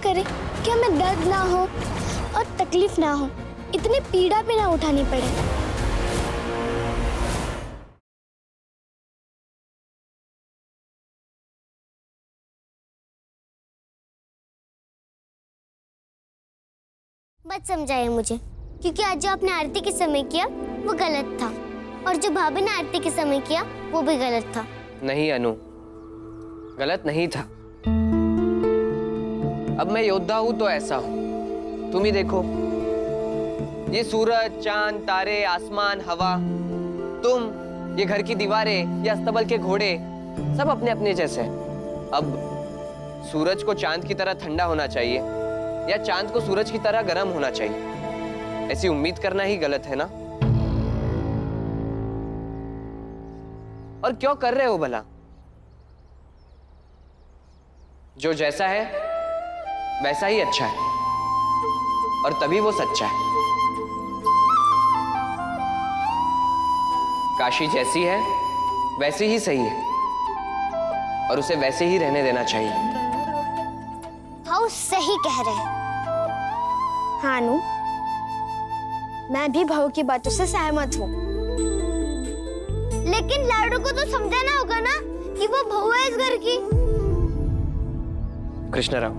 करे कि हमें दर्द ना हो और तकलीफ ना हो, इतनी पीड़ा भी ना उठानी पड़े। मत समझाइए मुझे, क्योंकि आज जो आपने आरती के समय किया वो गलत था, और जो भाभी ने आरती के समय किया वो भी गलत था। नहीं अनु, गलत नहीं था। अब मैं योद्धा हूं तो ऐसा हूं। तुम ही देखो, ये सूरज, चांद, तारे, आसमान, हवा, तुम, ये घर की दीवारें, ये अस्तबल के घोड़े, सब अपने अपने जैसे। अब सूरज को चांद की तरह ठंडा होना चाहिए या चांद को सूरज की तरह गर्म होना चाहिए, ऐसी उम्मीद करना ही गलत है ना। और क्यों कर रहे हो भला? जो जैसा है वैसा ही अच्छा है, और तभी वो सच्चा है। काशी जैसी है वैसी ही सही है, और उसे वैसे ही रहने देना चाहिए। हाँ, सही कह रहे हैं। हाँ अनु, मैं भी भाव की बातों से सहमत हूँ, लेकिन लाडू को तो समझाना होगा ना कि वो बहू है इस घर की। कृष्णराव,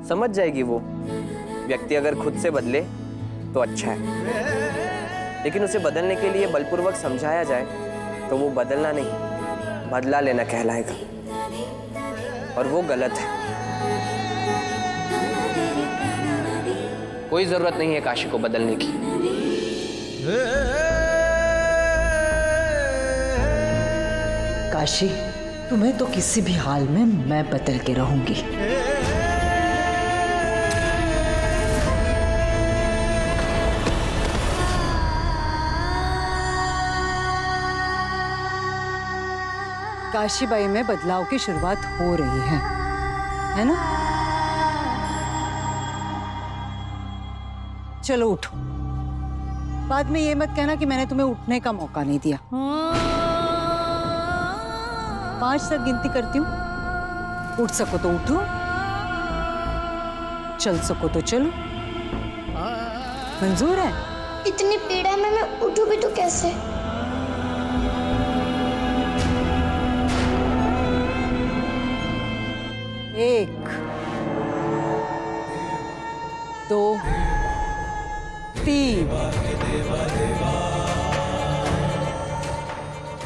समझ जाएगी वो। व्यक्ति अगर खुद से बदले तो अच्छा है, लेकिन उसे बदलने के लिए बलपूर्वक समझाया जाए तो वो बदलना नहीं, बदला लेना कहलाएगा, और वो गलत है। कोई जरूरत नहीं है काशी को बदलने की। काशी, तुम्हें तो किसी भी हाल में मैं बदल के रहूंगी। काशीबाई में बदलाव की शुरुआत हो रही है ना? चलो उठो। बाद में ये मत कहना कि मैंने तुम्हें उठने का मौका नहीं दिया। 5 तक गिनती करती हूँ। उठ सको तो उठो, चल सको तो चलो। मंजूर है? इतनी पीड़ा में मैं उठूं भी तो कैसे? एक, 2, 3,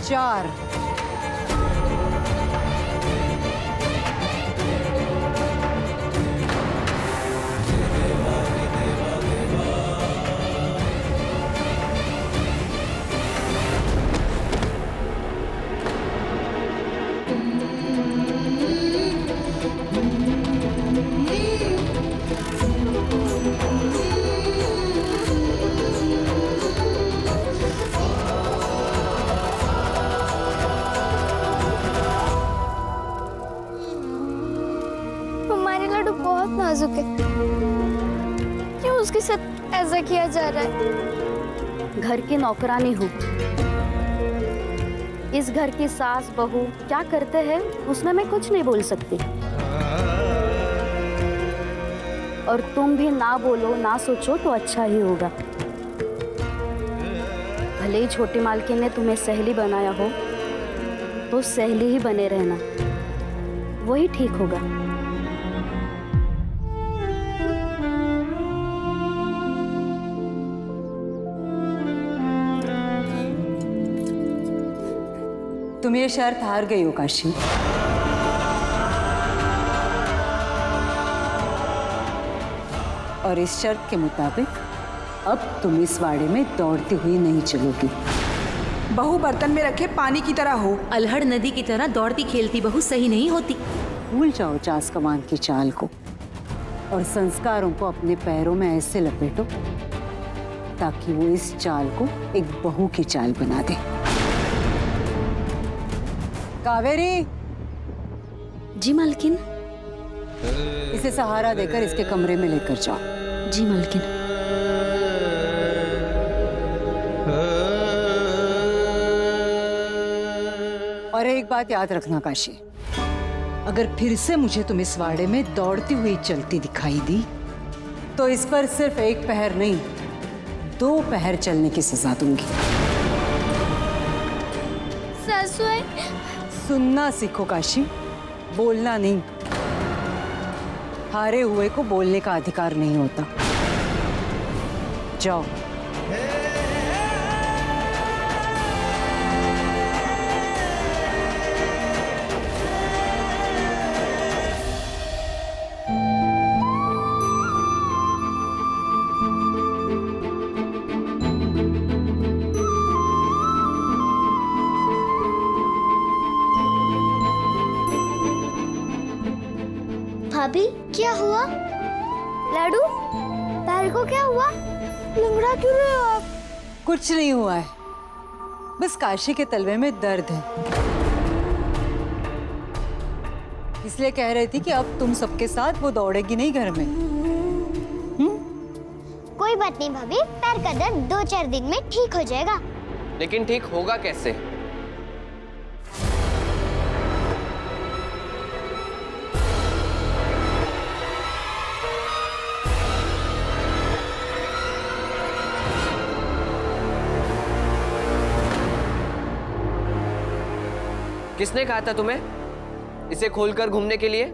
4, नाजुक है, क्यों उसके साथ ऐसा किया जा रहा है? घर की नौकरानी हूँ, इस घर की सास बहू क्या करते हैं उसमें मैं कुछ नहीं बोल सकती। और तुम भी ना बोलो ना सोचो तो अच्छा ही होगा। भले ही छोटी मालकिन ने तुम्हें सहेली बनाया हो तो सहेली ही बने रहना, वही ठीक होगा। तुम ये शर्त हार गई हो काशी। और इस शर्त के मुताबिक अब तुम इस वाड़े में दौड़ती हुई नहीं चलोगी। बहू बर्तन में रखे पानी की तरह हो। अलहड़ नदी की तरह दौड़ती खेलती बहू सही नहीं होती। भूल जाओ चास कमान की चाल को और संस्कारों को अपने पैरों में ऐसे लपेटो ताकि वो इस चाल को एक बहू की चाल बना दे। कावेरी। जी मालकिन। इसे सहारा देकर इसके कमरे में लेकर जाओ। जी मालकिन। और एक बात याद रखना काशी, अगर फिर से मुझे तुम इस वाड़े में दौड़ती हुई चलती दिखाई दी तो इस पर सिर्फ एक पहर नहीं 2 पहर चलने की सजा दूंगी। सासू सुनना सीखो काशी, बोलना नहीं। हारे हुए को बोलने का अधिकार नहीं होता। जाओ। भाभी क्या हुआ? लाडू पैर को क्या हुआ? लंगड़ा क्यों रहे हो आप? कुछ नहीं हुआ है, बस काशी के तलवे में दर्द है, इसलिए कह रही थी कि अब तुम सबके साथ वो दौड़ेगी नहीं घर में। कोई बात नहीं भाभी, पैर का दर्द 2-4 दिन में ठीक हो जाएगा। लेकिन ठीक होगा कैसे? किसने कहा था तुम्हें इसे खोलकर घूमने के लिए?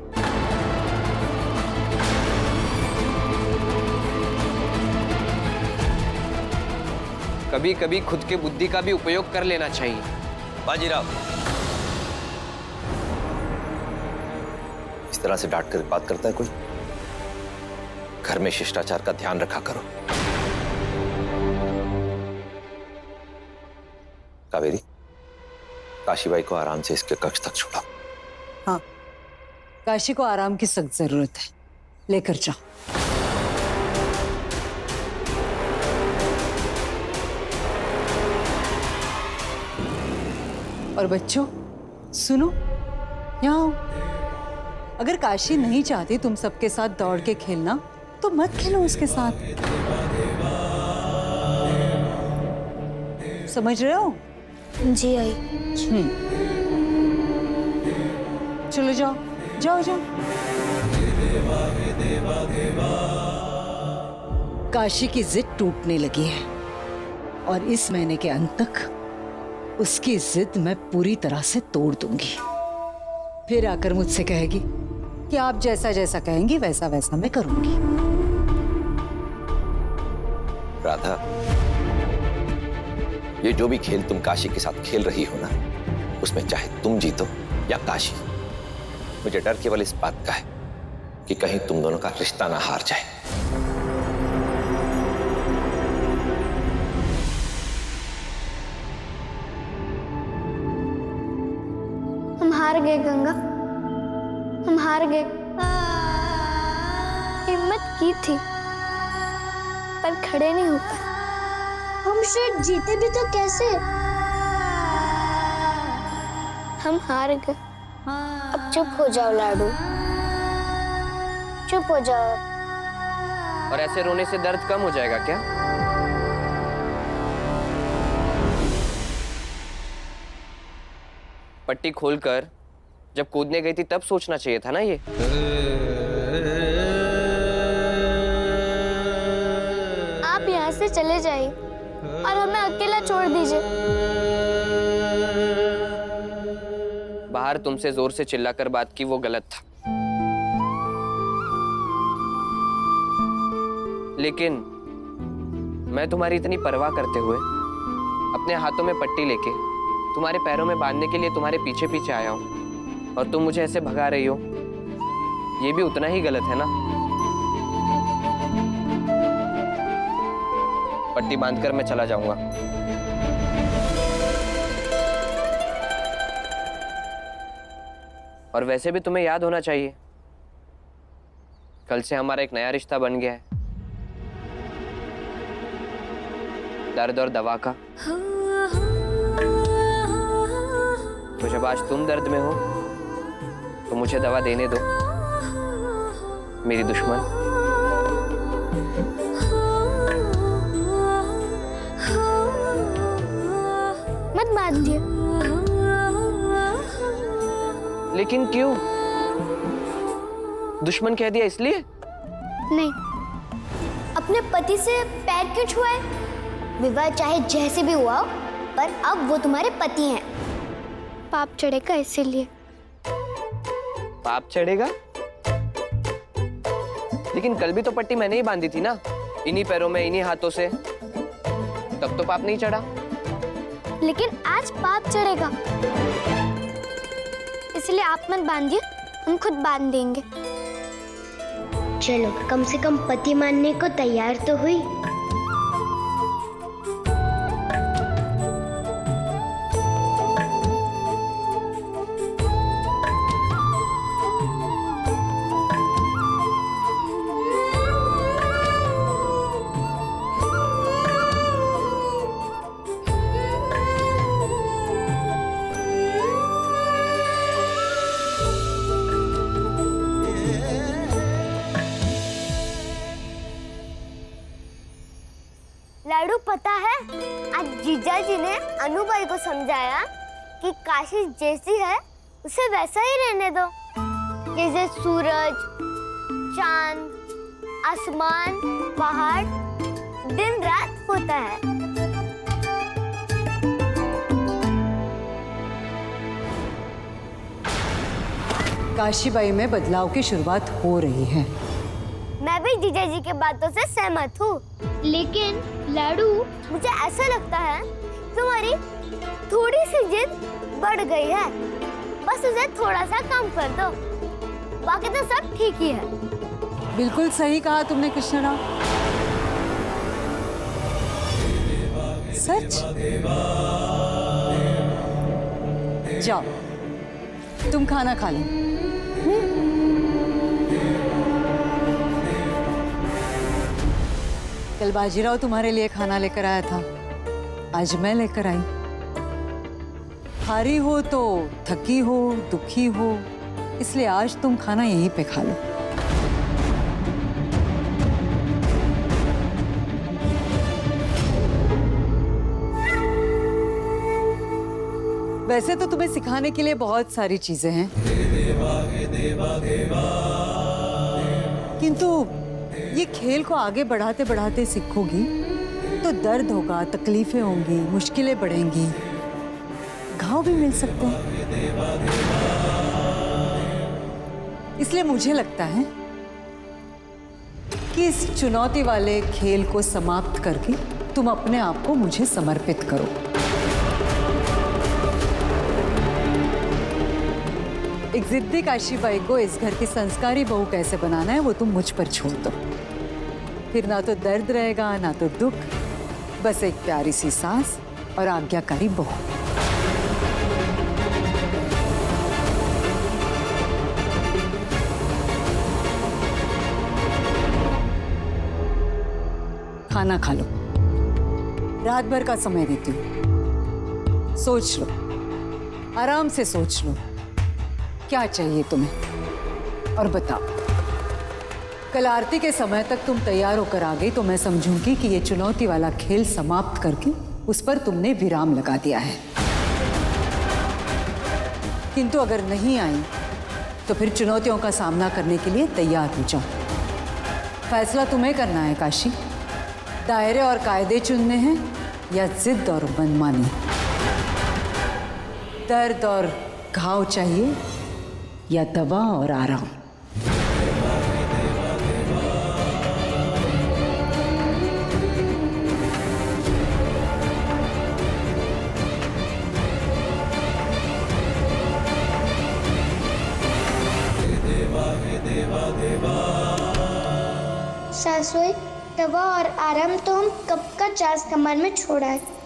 कभी कभी खुद की बुद्धि का भी उपयोग कर लेना चाहिए। बाजीराव, इस तरह से डांट कर बात करता है कोई? घर में शिष्टाचार का ध्यान रखा करो। कावेरी, काशीबाई को आराम से इसके कक्ष तक छोड़ा। हाँ, काशी को आराम की सख्त जरूरत है, लेकर जाओ। और बच्चों सुनो, यहाँ आओ। अगर काशी नहीं चाहती तुम सबके साथ दौड़ के खेलना तो मत खेलो उसके साथ, समझ रहे हो? जी आई। चलो जाओ जाओ जाओ। काशी की जिद टूटने लगी है और इस महीने के अंत तक उसकी जिद मैं पूरी तरह से तोड़ दूंगी। फिर आकर मुझसे कहेगी कि आप जैसा जैसा कहेंगी वैसा वैसा मैं करूंगी। राधा, ये जो भी खेल तुम काशी के साथ खेल रही हो ना, उसमें चाहे तुम जीतो या काशी, मुझे डर केवल इस बात का है कि कहीं तुम दोनों का रिश्ता ना हार जाए। हम हार गए गंगा, हम हार गए। हिम्मत की थी पर खड़े नहीं हो पाए। हम शायद जीते भी तो कैसे? हम हार गए। अब चुप हो जाओ लाडू, चुप हो जाओ। और ऐसे रोने से दर्द कम हो जाएगा क्या? पट्टी खोलकर जब कूदने गई थी तब सोचना चाहिए था ना ये। आप यहाँ से चले जाइए और हमें अकेला छोड़ दीजिए। बाहर तुमसे जोर से चिल्लाकर बात की वो गलत था, लेकिन मैं तुम्हारी इतनी परवाह करते हुए अपने हाथों में पट्टी लेके तुम्हारे पैरों में बांधने के लिए तुम्हारे पीछे पीछे आया हूं और तुम मुझे ऐसे भगा रही हो, ये भी उतना ही गलत है ना। पट्टी बांधकर मैं चला जाऊंगा। और वैसे भी तुम्हें याद होना चाहिए, कल से हमारा एक नया रिश्ता बन गया है, दर्द और दवा का। तो जब आज तुम दर्द में हो तो मुझे दवा देने दो, मेरी दुश्मन। मत बांधिए। लेकिन क्यों? दुश्मन कह दिया इसलिए? नहीं, अपने पति से पैर क्यों छुआए? विवाह चाहे जैसे भी हुआ हो, पर अब वो तुम्हारे पति हैं। पाप चढ़ेगा इसीलिए। पाप चढ़ेगा? लेकिन कल भी तो पट्टी मैंने ही बांधी थी ना, इन्हीं पैरों में, इन्हीं हाथों से। तब तो पाप नहीं चढ़ा। लेकिन आज पाप चढ़ेगा, इसलिए आप मत बांधिए, हम खुद बांध देंगे। चलो, कम से कम पति मानने को तैयार तो हुई। लाडू, पता है आज जीजा जी ने अनु भाई को समझाया कि काशी जैसी है उसे वैसा ही रहने दो, जैसे सूरज, चांद, आसमान, पहाड़ दिन रात होता है। काशीबाई में बदलाव की शुरुआत हो रही है। मैं भी जीजा जी के बातों से सहमत हूँ, लेकिन लाडू, मुझे ऐसा लगता है तुम्हारी थोड़ी सी जिद बढ़ गई है। बस उसे थोड़ा सा कम कर दो, बाकी तो सब ठीक ही है। बिल्कुल सही कहा तुमने कृष्ण राव। सच? जाओ, तुम खाना खा लो। कल बाजीराव तुम्हारे लिए खाना लेकर आया था, आज मैं लेकर आई। हारी हो तो थकी हो, दुखी हो, इसलिए आज तुम खाना यहीं पे खा लो। वैसे तो तुम्हें सिखाने के लिए बहुत सारी चीजें हैं, किंतु ये खेल को आगे बढ़ाते बढ़ाते सीखोगी तो दर्द होगा, तकलीफें होंगी, मुश्किलें बढ़ेंगी, घाव भी मिल सकते हैं। इसलिए मुझे लगता है कि इस चुनौती वाले खेल को समाप्त करके तुम अपने आप को मुझे समर्पित करो। एक जिद्दी काशीबाई को इस घर की संस्कारी बहू कैसे बनाना है वो तुम मुझ पर छोड़ दो। फिर ना तो दर्द रहेगा, ना तो दुख, बस एक प्यारी सी सास और आज्ञाकारी बहू। खाना खा लो, रात भर का समय देती हूँ, सोच लो, आराम से सोच लो क्या चाहिए तुम्हें और बताओ। कल आरती के समय तक तुम तैयार होकर आ गई तो मैं समझूंगी कि ये चुनौती वाला खेल समाप्त करके उस पर तुमने विराम लगा दिया है। किंतु अगर नहीं आई तो फिर चुनौतियों का सामना करने के लिए तैयार हो जाओ। फैसला तुम्हें करना है काशी, दायरे और कायदे चुनने हैं या जिद और मनमानी। दर्द और घाव चाहिए या दवा और आराम। सासुई, दवा और आराम तो हम कब का चास कमान में छोड़ा है।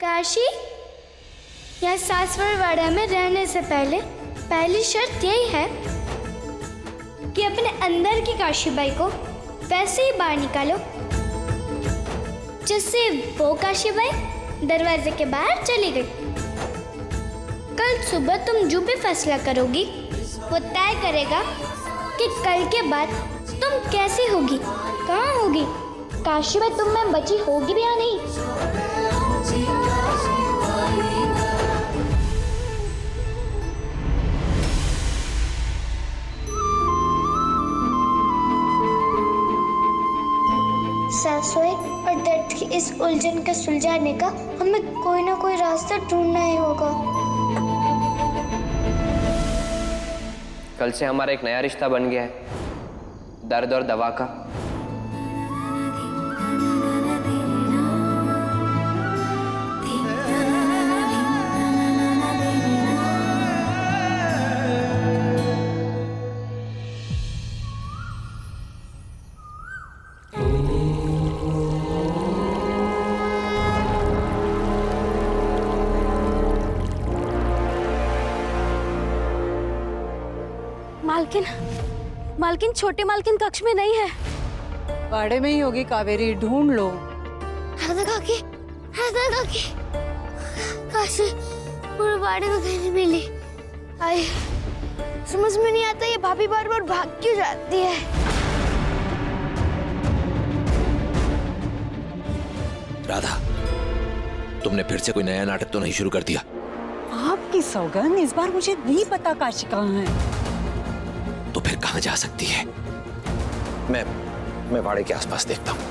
काशी, यहाँ सासवड़वाड़ा में रहने से पहले पहली शर्त यही है कि अपने अंदर की काशीबाई को वैसे ही बाहर निकालो जिससे वो काशीबाई दरवाजे के बाहर चली गई। कल सुबह तुम जो भी फैसला करोगी वो तय करेगा कि कल के बाद तुम कैसी होगी, कहाँ होगी। काशीबाई तुम में बची होगी भी या नहीं। सासुए और दर्द की इस उलझन को सुलझाने का हमें कोई ना कोई रास्ता ढूंढना ही होगा। कल से हमारा एक नया रिश्ता बन गया है, दर्द और दवा का। मालकिन, मालकिन छोटी मालकिन कक्ष में नहीं है। बाड़े में ही होगी कावेरी, ढूंढ लो। राधा काकी, राधा काकी, काशी पूरे बाड़े में कहीं नहीं मिली। आई समझ में नहीं आता ये भाभी बार बार भाग क्यों जाती है। राधा, तुमने फिर से कोई नया नाटक तो नहीं शुरू कर दिया? आपकी सौगंध, इस बार मुझे नहीं पता काशी कहाँ है। तो फिर कहां जा सकती है? मैं बाड़े के आसपास देखता हूं।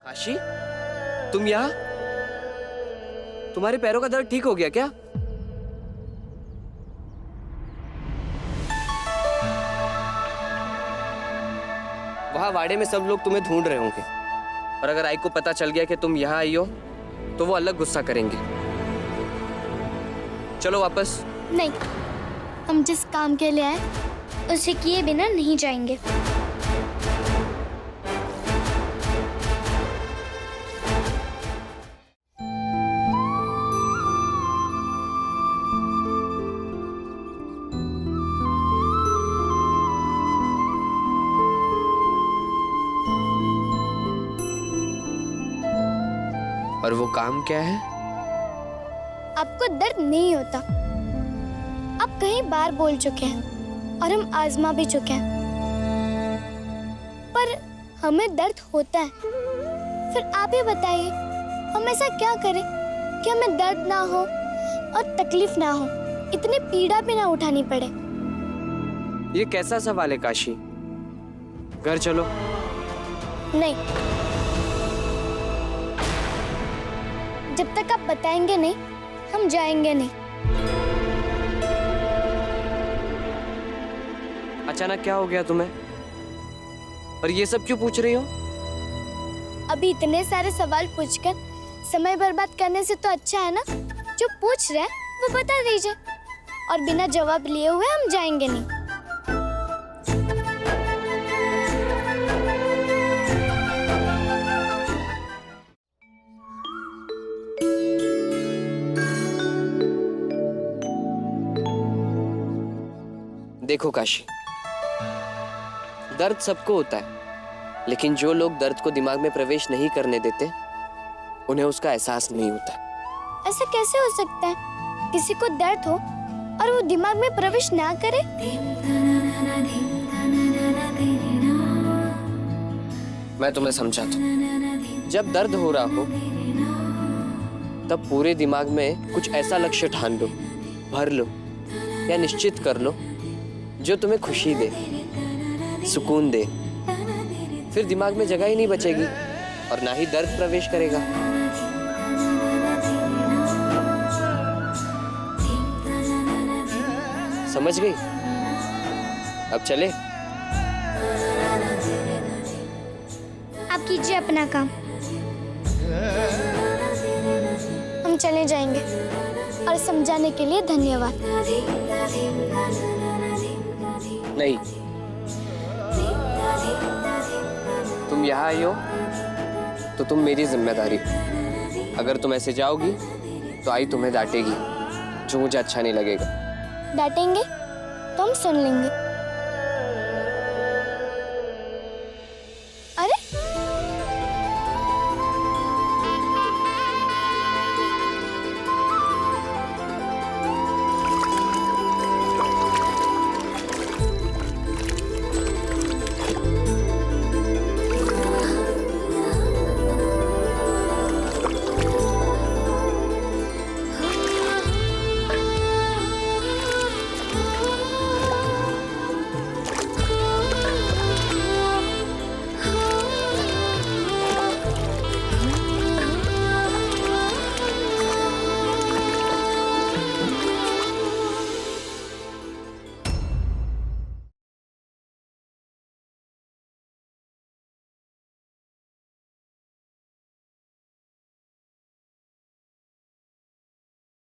काशी, तुम यहाँ? तुम्हारे पैरों का दर्द ठीक हो गया क्या? वहां वाड़े में सब लोग तुम्हें ढूंढ रहे होंगे, और अगर आई को पता चल गया कि तुम यहाँ आई हो तो वो अलग गुस्सा करेंगे। चलो वापस। नहीं, हम जिस काम के लिए आए उसे किए बिना नहीं जाएंगे। और वो काम क्या है? आपको दर्द नहीं होता। आप कई बार बोल चुके हैं और हम आजमा भी चुके हैं, पर हमें दर्द होता है। फिर आप ही बताइए, हम ऐसा क्या करें कि हमें दर्द ना हो और तकलीफ ना हो, इतनी पीड़ा भी ना उठानी पड़े। ये कैसा सवाल है काशी? घर चलो। नहीं, जब तक आप बताएंगे नहीं हम जाएंगे नहीं। अचानक क्या हो गया तुम्हें? और ये सब क्यों पूछ रही हो? अभी इतने सारे सवाल पूछकर समय बर्बाद करने से तो अच्छा है ना, जो पूछ रहे हैं वो बता दीजिए, और बिना जवाब लिए हुए हम जाएंगे नहीं। देखो काशी, दर्द सबको होता है, लेकिन जो लोग दर्द को दिमाग में प्रवेश नहीं करने देते उन्हें उसका एहसास नहीं होता। ऐसा कैसे हो सकता है किसी को दर्द हो और वो दिमाग में प्रवेश ना करे? मैं तुम्हें समझाता हूँ। जब दर्द हो रहा हो तब पूरे दिमाग में कुछ ऐसा लक्ष्य ठान लो, भर लो या निश्चित कर लो जो तुम्हें खुशी दे, सुकून दे। फिर दिमाग में जगह ही नहीं बचेगी और ना ही दर्द प्रवेश करेगा। समझ गई? अब चले? आप कीजिए अपना काम, हम चले जाएंगे। और समझाने के लिए धन्यवाद। नहीं, तुम यहाँ आई हो तो तुम मेरी जिम्मेदारी। अगर तुम ऐसे जाओगी तो आई तुम्हें डांटेगी, जो मुझे अच्छा नहीं लगेगा। डांटेंगे तो हम सुन लेंगे।